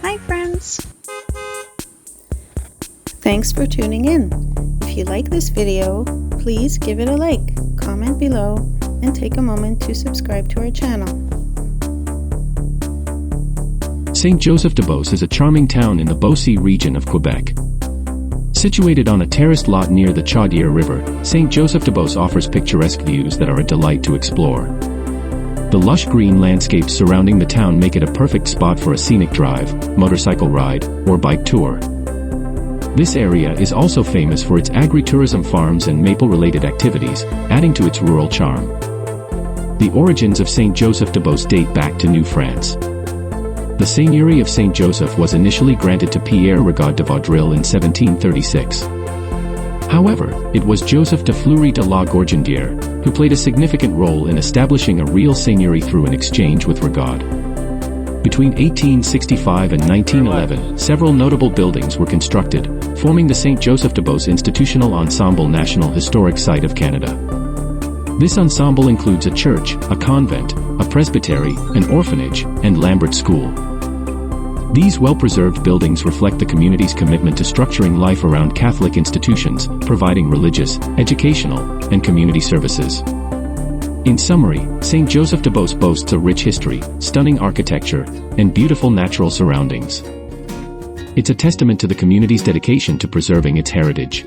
Hi friends! Thanks for tuning in. If you like this video, please give it a like, comment below, and take a moment to subscribe to our channel. Saint-Joseph-de-Beauce is a charming town in the Beauce region of Quebec. Situated on a terraced lot near the Chaudière River, Saint-Joseph-de-Beauce offers picturesque views that are a delight to explore. The lush green landscapes surrounding the town make it a perfect spot for a scenic drive, motorcycle ride, or bike tour. This area is also famous for its agri-tourism farms and maple-related activities, adding to its rural charm. The origins of Saint-Joseph-de-Beauce date back to New France. The seigneury of Saint-Joseph was initially granted to Pierre Rigaud de Vaudreuil in 1736. However, it was Joseph de Fleury de la Gorgendière who played a significant role in establishing a real seigneury through an exchange with Rigaud. Between 1865 and 1911, several notable buildings were constructed, forming the Saint-Joseph-de-Beauce Institutional Ensemble National Historic Site of Canada. This ensemble includes a church, a convent, a presbytery, an orphanage, and Lambert School. These well-preserved buildings reflect the community's commitment to structuring life around Catholic institutions, providing religious, educational, and community services. In summary, Saint-Joseph-de-Beauce boasts a rich history, stunning architecture, and beautiful natural surroundings. It's a testament to the community's dedication to preserving its heritage.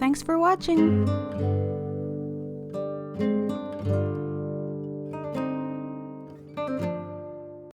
Thanks for watching!